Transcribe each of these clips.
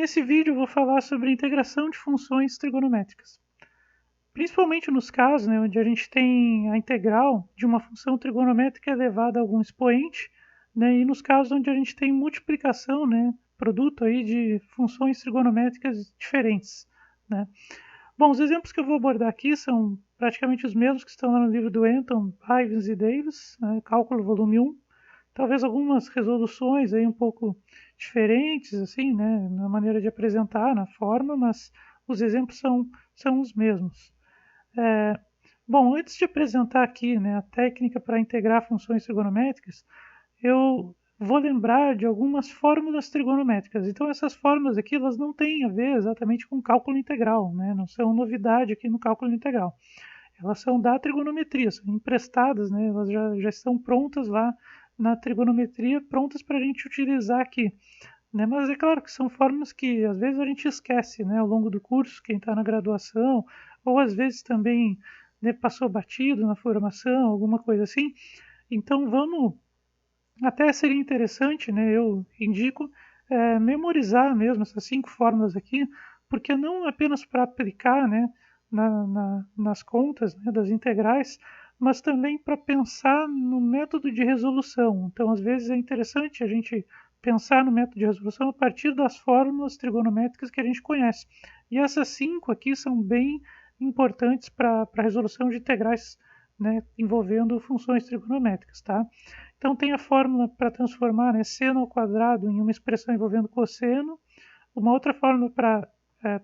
Nesse vídeo eu vou falar sobre a integração de funções trigonométricas. Principalmente nos casos, onde a gente tem a integral de uma função trigonométrica elevada a algum expoente, e nos casos onde a gente tem multiplicação, produto aí de funções trigonométricas diferentes. Bom, os exemplos que eu vou abordar aqui são praticamente os mesmos que estão lá no livro do Anton, Ivins e Davis, Cálculo Volume 1. Talvez algumas resoluções aí um pouco diferentes, assim, na maneira de apresentar, na forma, mas os exemplos são os mesmos. Bom, antes de apresentar aqui a técnica para integrar funções trigonométricas, eu vou lembrar de algumas fórmulas trigonométricas. Então, essas fórmulas aqui elas não têm a ver exatamente com cálculo integral, não são novidade aqui no cálculo integral. Elas são da trigonometria, são emprestadas, elas já estão prontas lá na trigonometria, prontas para a gente utilizar aqui. Mas é claro que são fórmulas que às vezes a gente esquece ao longo do curso, quem está na graduação, ou às vezes também passou batido na formação, alguma coisa assim. Então até seria interessante, eu indico memorizar mesmo essas 5 fórmulas aqui, porque não apenas para aplicar nas contas das integrais, mas também para pensar no método de resolução. Então, às vezes é interessante a gente pensar no método de resolução a partir das fórmulas trigonométricas que a gente conhece. E essas 5 aqui são bem importantes para a resolução de integrais envolvendo funções trigonométricas, tá? Então, tem a fórmula para transformar seno ao quadrado em uma expressão envolvendo cosseno, uma outra fórmula para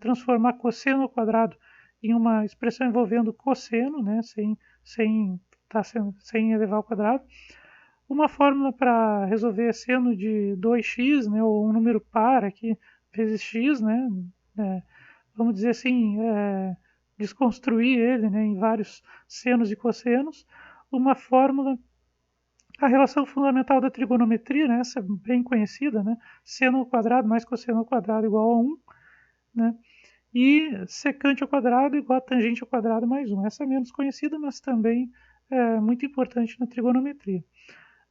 transformar cosseno ao quadrado em uma expressão envolvendo cosseno, sem elevar ao quadrado, uma fórmula para resolver seno de 2x, ou um número par aqui, vezes x, vamos dizer assim, desconstruir ele em vários senos e cossenos, uma fórmula, a relação fundamental da trigonometria, essa é bem conhecida, seno ao quadrado mais cosseno ao quadrado igual a 1, e secante ao quadrado igual a tangente ao quadrado mais 1. Essa é menos conhecida, mas também é muito importante na trigonometria.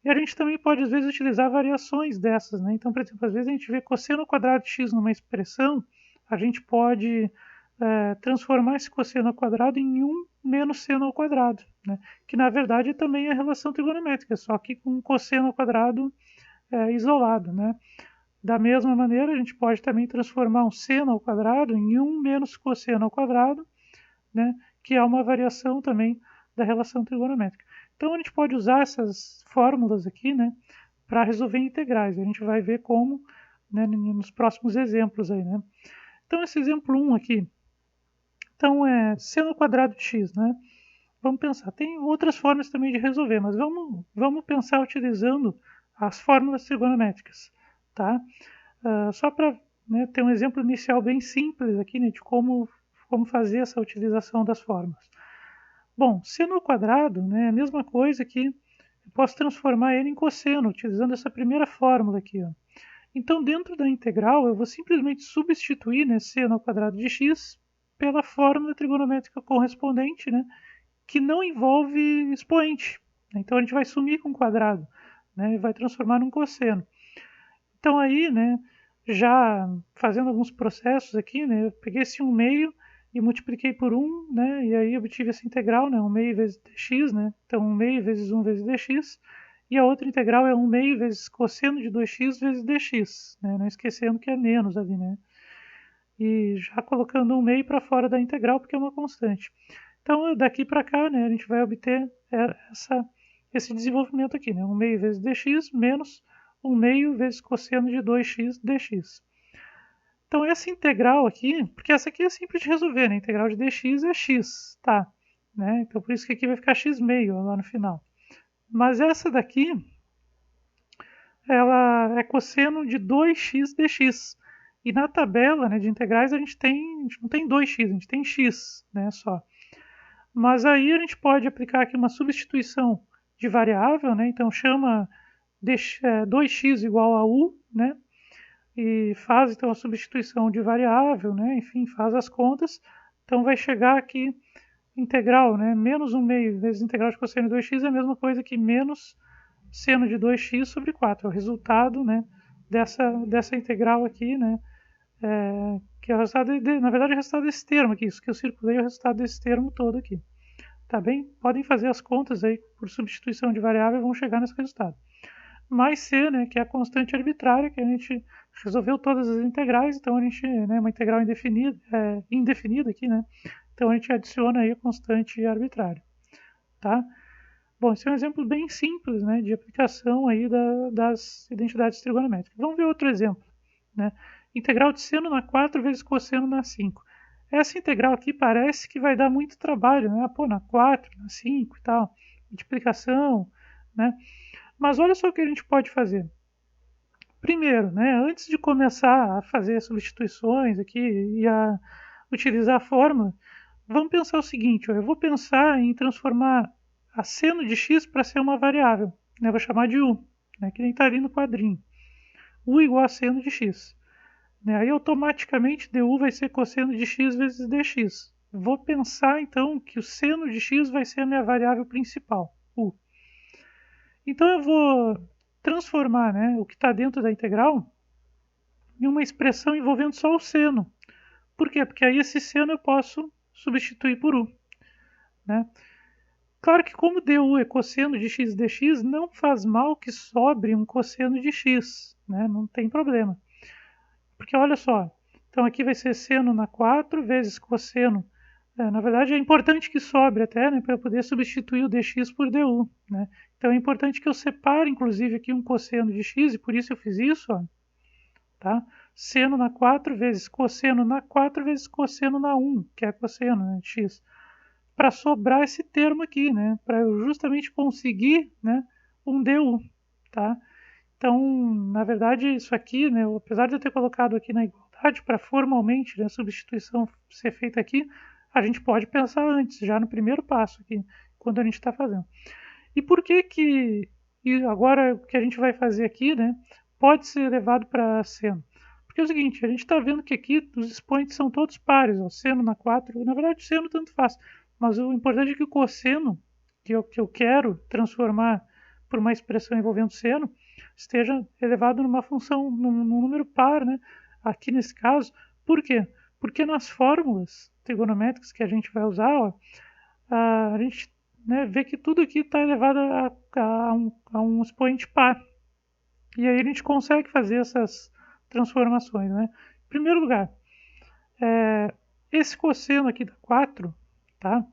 E a gente também pode, às vezes, utilizar variações dessas. Então, por exemplo, às vezes a gente vê cosseno ao quadrado de x numa expressão, a gente pode transformar esse cosseno ao quadrado em 1 menos seno ao quadrado, que na verdade também é relação trigonométrica, só que com cosseno ao quadrado isolado. Da mesma maneira, a gente pode também transformar um seno ao quadrado em 1 menos cosseno ao quadrado, que é uma variação também da relação trigonométrica. Então, a gente pode usar essas fórmulas aqui para resolver integrais. A gente vai ver como nos próximos exemplos aí. Então, esse exemplo 1 aqui, então é seno ao quadrado de x. Vamos pensar, tem outras formas também de resolver, mas vamos pensar utilizando as fórmulas trigonométricas. Tá? Só para ter um exemplo inicial bem simples aqui de como fazer essa utilização das fórmulas. Bom, seno ao quadrado é a mesma coisa que eu posso transformar ele em cosseno, utilizando essa primeira fórmula aqui. Então, dentro da integral, eu vou simplesmente substituir seno ao quadrado de x pela fórmula trigonométrica correspondente, que não envolve expoente. Então, a gente vai sumir com o quadrado, e vai transformar num cosseno. Então, aí, já fazendo alguns processos aqui, eu peguei esse 1 meio e multipliquei por 1, e aí obtive essa integral, 1 meio vezes dx, então 1 meio vezes 1 vezes dx, e a outra integral é 1 meio vezes cosseno de 2x vezes dx, não esquecendo que é menos ali, e já colocando 1 meio para fora da integral, porque é uma constante. Então, daqui para cá, a gente vai obter esse desenvolvimento aqui, 1 meio vezes dx menos 1 meio vezes cosseno de 2x dx. Então, essa integral aqui, porque essa aqui é simples de resolver, a integral de dx é x, tá? Então, por isso que aqui vai ficar x meio lá no final. Mas essa daqui, ela é cosseno de 2x dx. E na tabela de integrais a gente não tem 2x, a gente tem x, só. Mas aí a gente pode aplicar aqui uma substituição de variável, então chama 2x igual a u, e faz então a substituição de variável, enfim, faz as contas. Então vai chegar aqui integral, menos 1 meio vezes integral de cosseno de 2x é a mesma coisa que menos seno de 2x sobre 4. É o resultado dessa integral aqui, que é o resultado, na verdade, é o resultado desse termo aqui, isso que eu circulei é o resultado desse termo todo aqui. Tá bem? Podem fazer as contas aí por substituição de variável e vão chegar nesse resultado. Mais C, né, que é a constante arbitrária, que a gente resolveu todas as integrais, então a gente, né, uma integral indefinida aqui, né, então a gente adiciona aí a constante arbitrária, tá? Bom, esse é um exemplo bem simples, né, de aplicação aí das identidades trigonométricas. Vamos ver outro exemplo, né? Integral de seno na 4 vezes cosseno na 5. Essa integral aqui parece que vai dar muito trabalho, né? Pô, na 4, na 5 e tal, multiplicação, né? Mas olha só o que a gente pode fazer. Primeiro, né, antes de começar a fazer substituições aqui e a utilizar a fórmula, vamos pensar o seguinte, ó, eu vou pensar em transformar a seno de x para ser uma variável, né, vou chamar de u, né, que nem está ali no quadrinho. U igual a seno de x. Né, aí automaticamente du vai ser cosseno de x vezes dx. Vou pensar então que o seno de x vai ser a minha variável principal, u. Então eu vou transformar, né, o que está dentro da integral em uma expressão envolvendo só o seno. Por quê? Porque aí esse seno eu posso substituir por u. Né? Claro que como du é cosseno de x dx, não faz mal que sobre um cosseno de x. Né? Não tem problema. Porque olha só, então aqui vai ser seno na 4 vezes cosseno. Na verdade é importante que sobre até, né, para eu poder substituir o dx por du. Né? Então é importante que eu separe inclusive aqui um cosseno de x, e por isso eu fiz isso. Ó, tá? Seno na 4 vezes cosseno na 4 vezes cosseno na 1, que é cosseno, né, de x. Para sobrar esse termo aqui, né? Para eu justamente conseguir, né, um du. Tá? Então, na verdade, isso aqui, né, apesar de eu ter colocado aqui na igualdade, para formalmente, né, a substituição ser feita aqui, a gente pode pensar antes, já no primeiro passo aqui, quando a gente está fazendo. E por que que, e agora o que a gente vai fazer aqui, né, pode ser levado para seno? Porque é o seguinte, a gente está vendo que aqui os expoentes são todos pares, ó, seno na 4, na verdade o seno tanto faz, mas o importante é que o cosseno, que eu quero transformar por uma expressão envolvendo seno, esteja elevado numa função, num número par, né? Aqui nesse caso. Por quê? Porque nas fórmulas trigonométricas que a gente vai usar, ó, a gente, né, vê que tudo aqui está elevado a um expoente par. E aí a gente consegue fazer essas transformações. Né? Em primeiro lugar, esse cosseno aqui da 4, tá?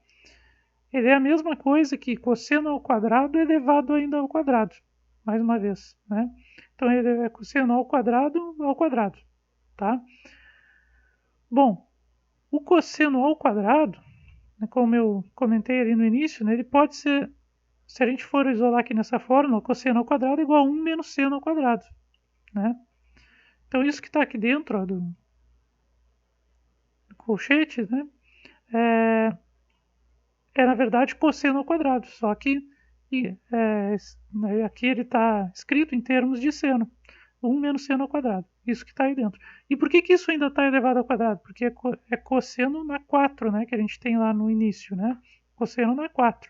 Ele é a mesma coisa que cosseno ao quadrado elevado ainda ao quadrado, mais uma vez, né? Então ele é cosseno ao quadrado, tá? Bom, o cosseno ao quadrado, né, como eu comentei ali no início, né, ele pode ser, se a gente for isolar aqui nessa fórmula, cosseno ao quadrado é igual a 1 menos seno ao quadrado, né? Então isso que está aqui dentro, ó, do colchete, né, é na verdade cosseno ao quadrado, só que aqui ele está escrito em termos de seno, 1 menos seno ao quadrado, isso que está aí dentro. E por que isso ainda está elevado ao quadrado? Porque é cosseno na 4, né, que a gente tem lá no início, né, cosseno na 4.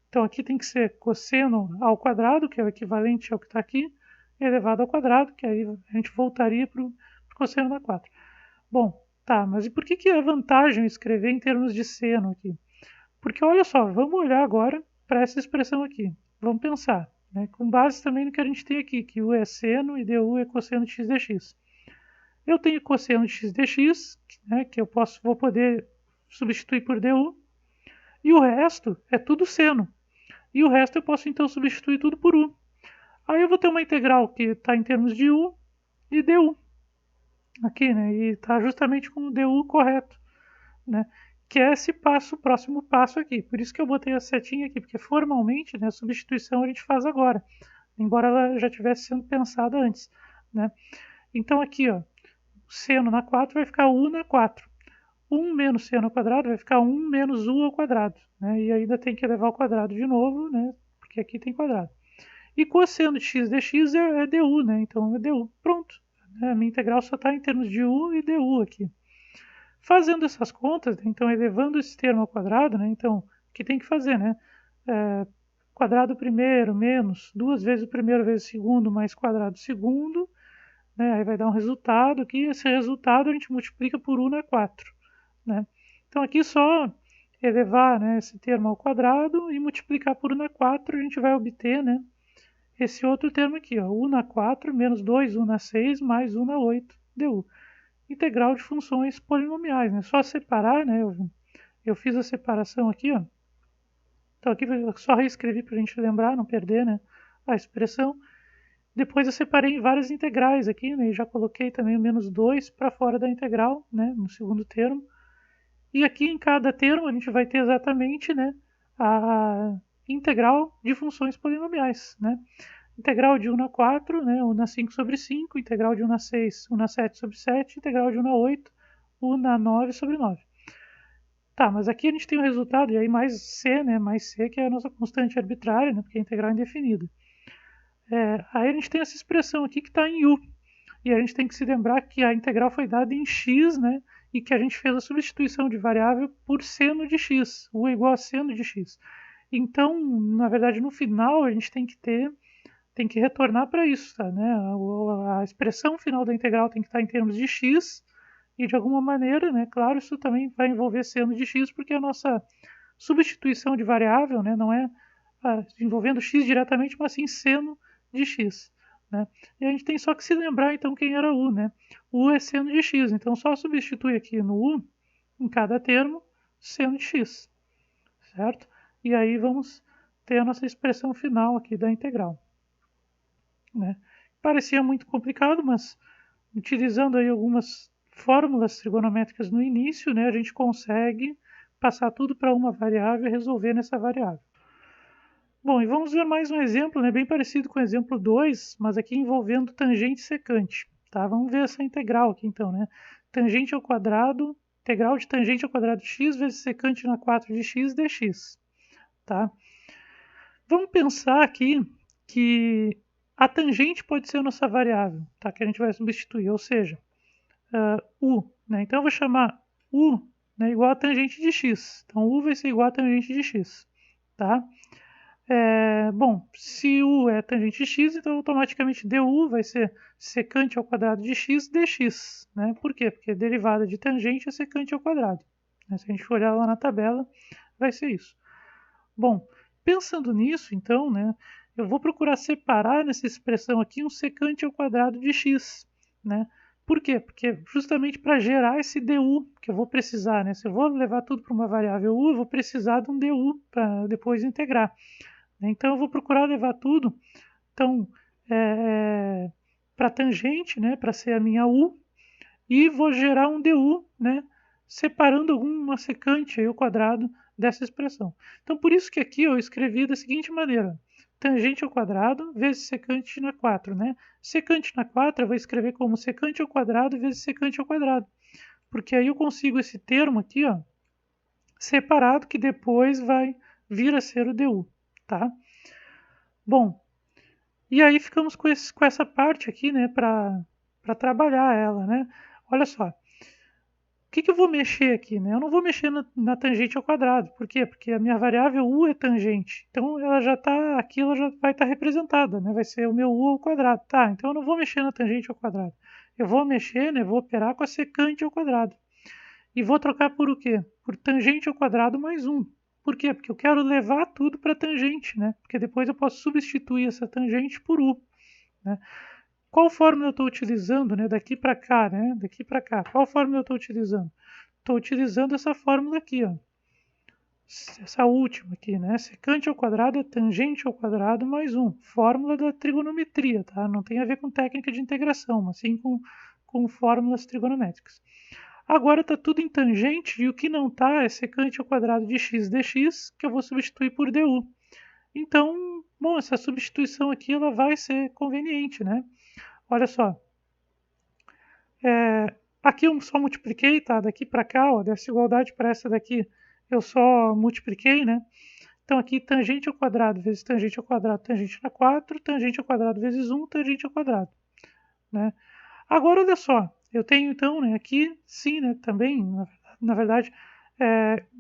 Então aqui tem que ser cosseno ao quadrado, que é o equivalente ao que está aqui, elevado ao quadrado, que aí a gente voltaria para o cosseno na 4. Bom, tá, mas e por que é vantagem escrever em termos de seno aqui? Porque olha só, vamos olhar agora para essa expressão aqui. Vamos pensar, né, com base também no que a gente tem aqui, que u é seno e du é cosseno de x dx. Eu tenho cosseno de x dx, né, que vou poder substituir por du, e o resto é tudo seno. E o resto eu posso então substituir tudo por u. Aí eu vou ter uma integral que está em termos de u e du. Aqui, né, e está justamente com o du correto, né? Que é esse passo, o próximo passo aqui. Por isso que eu botei a setinha aqui, porque formalmente, né, a substituição a gente faz agora, embora ela já tivesse sendo pensada antes, né? Então aqui, ó, seno na 4 vai ficar u na 4. 1 menos seno ao quadrado vai ficar 1 menos u ao quadrado, né? E ainda tem que elevar ao quadrado de novo, né? Porque aqui tem quadrado. E cosseno de x dx é du, né? Então é du. Pronto. A minha integral só está em termos de u e du aqui. Fazendo essas contas, então elevando esse termo ao quadrado, né? Então, o que tem que fazer, né? Quadrado primeiro menos 2 vezes o primeiro vezes o segundo mais quadrado segundo né? Aí vai dar um resultado aqui, esse resultado a gente multiplica por u na 4, né? Então aqui só elevar, né, esse termo ao quadrado e multiplicar por u na 4, a gente vai obter, né, esse outro termo aqui, ó, u na 4 menos 2u na 6 mais u na 8 du. Integral de funções polinomiais, né? Só separar, né? Eu fiz a separação aqui, ó. Então aqui eu só reescrevi para a gente lembrar, não perder, né, a expressão. Depois eu separei em várias integrais aqui, né, e já coloquei também o menos 2 para fora da integral, né, no segundo termo. E aqui em cada termo a gente vai ter exatamente, né, a integral de funções polinomiais, né. Integral de 1 na 4, né, 1 na 5 sobre 5, integral de 1 na 6, 1 na 7 sobre 7, integral de 1 na 8, 1 na 9 sobre 9. Tá, mas aqui a gente tem o resultado, e aí mais c, né, mais c, que é a nossa constante arbitrária, né, porque é integral indefinida. Aí a gente tem essa expressão aqui que está em u, e a gente tem que se lembrar que a integral foi dada em x, né, e que a gente fez a substituição de variável por seno de x, u é igual a seno de x. Então, na verdade, no final a gente tem que retornar para isso, tá, né? A expressão final da integral tem que estar em termos de x, e de alguma maneira, né, claro, isso também vai envolver seno de x, porque a nossa substituição de variável, né, não é envolvendo x diretamente, mas sim seno de x, né? E a gente tem só que se lembrar, então, quem era u, né? U é seno de x, então só substitui aqui no u, em cada termo, seno de x, certo? E aí vamos ter a nossa expressão final aqui da integral, né? Parecia muito complicado, mas utilizando aí algumas fórmulas trigonométricas no início, né, a gente consegue passar tudo para uma variável e resolver nessa variável. Bom, e vamos ver mais um exemplo, né, bem parecido com o exemplo 2, mas aqui envolvendo tangente e secante. Tá? Vamos ver essa integral aqui então, né? Tangente ao quadrado, integral de tangente ao quadrado de x vezes secante na 4 de x dx. Tá? Vamos pensar aqui que a tangente pode ser a nossa variável, tá? Que a gente vai substituir, ou seja, u. Né? Então eu vou chamar u, né, igual a tangente de x. Então u vai ser igual a tangente de x. Tá? Bom, se u é tangente de x, então automaticamente du vai ser secante ao quadrado de x dx. Né? Por quê? Porque a derivada de tangente é secante ao quadrado. Né? Se a gente for olhar lá na tabela, vai ser isso. Bom, pensando nisso, então, né, eu vou procurar separar nessa expressão aqui um secante ao quadrado de x. Né? Por quê? Porque justamente para gerar esse du que eu vou precisar, né? Se eu vou levar tudo para uma variável u, eu vou precisar de um du para depois integrar. Então eu vou procurar levar tudo então, para tangente, né, para ser a minha u, e vou gerar um du, né, separando alguma secante aí, ao quadrado dessa expressão. Então por isso que aqui eu escrevi da seguinte maneira: tangente ao quadrado vezes secante na 4. Né? Secante na 4 eu vou escrever como secante ao quadrado vezes secante ao quadrado. Porque aí eu consigo esse termo aqui, ó, separado, que depois vai vir a ser o du. Tá? Bom, e aí ficamos com essa parte aqui, né, para trabalhar ela, né? Olha só, o que eu vou mexer aqui, né? Eu não vou mexer na tangente ao quadrado. Por quê? Porque a minha variável u é tangente. Então ela já está aqui, ela já vai estar representada, né? Vai ser o meu u ao quadrado. Tá, então eu não vou mexer na tangente ao quadrado. Eu vou mexer, né, vou operar com a secante ao quadrado. E vou trocar por o quê? Por tangente ao quadrado mais 1. Por quê? Porque eu quero levar tudo para tangente, né? Porque depois eu posso substituir essa tangente por u. Né? Qual fórmula eu estou utilizando, né? Daqui para cá, né? Daqui para cá. Qual fórmula eu estou utilizando? Estou utilizando essa fórmula aqui, ó. Essa última aqui, né? Secante ao quadrado é tangente ao quadrado mais 1. Fórmula da trigonometria, tá? Não tem a ver com técnica de integração, mas sim com fórmulas trigonométricas. Agora está tudo em tangente e o que não está é secante ao quadrado de x dx, que eu vou substituir por du. Então, bom, essa substituição aqui ela vai ser conveniente, né? Olha só. Aqui eu só multipliquei, tá? Daqui para cá, ó, dessa igualdade para essa daqui, eu só multipliquei, né? Então aqui tangente ao quadrado vezes tangente ao quadrado, tangente na 4, tangente ao quadrado vezes 1, tangente ao quadrado. Né? Agora, olha só, eu tenho então, né, aqui, sim, né, também, na verdade,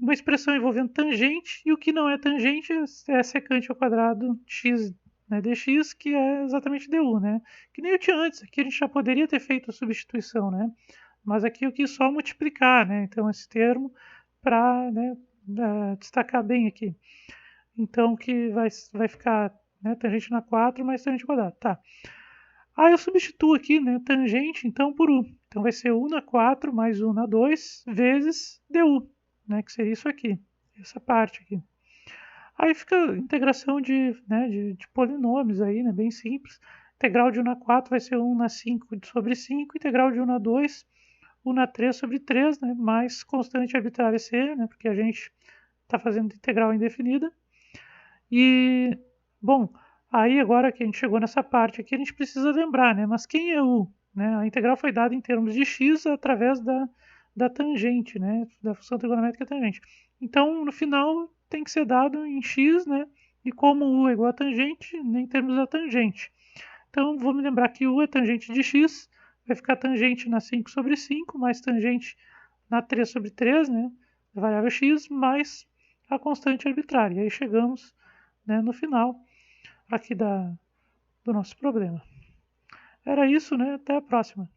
uma expressão envolvendo tangente, e o que não é tangente é secante ao quadrado x né, dx, que é exatamente du, né? Que nem eu tinha antes, aqui a gente já poderia ter feito a substituição, né? Mas aqui eu quis só multiplicar, né? Então esse termo para, né, destacar bem aqui. Então que vai ficar, né, tangente na 4 mais tangente quadrado, tá? Aí eu substituo aqui, né, tangente então por u. Então vai ser u na 4 mais u na 2 vezes du, né, que seria isso aqui, essa parte aqui. Aí fica integração de polinômios aí, né, bem simples. Integral de 1 na 4 vai ser 1 na 5 sobre 5, integral de 1 na 2, 1 na 3 sobre 3, né, mais constante arbitrária c, né, porque a gente está fazendo integral indefinida. E, bom, aí agora que a gente chegou nessa parte aqui, a gente precisa lembrar, né, mas quem é u? Né? A integral foi dada em termos de x através da tangente, né, da função trigonométrica tangente. Então, no final, tem que ser dado em x, né, e como u é igual a tangente, em termos da tangente. Então, vou me lembrar que u é tangente de x, vai ficar tangente na 5 sobre 5, mais tangente na 3 sobre 3, né, a variável x, mais a constante arbitrária. E aí chegamos, né, no final aqui do nosso problema. Era isso, né? Até a próxima.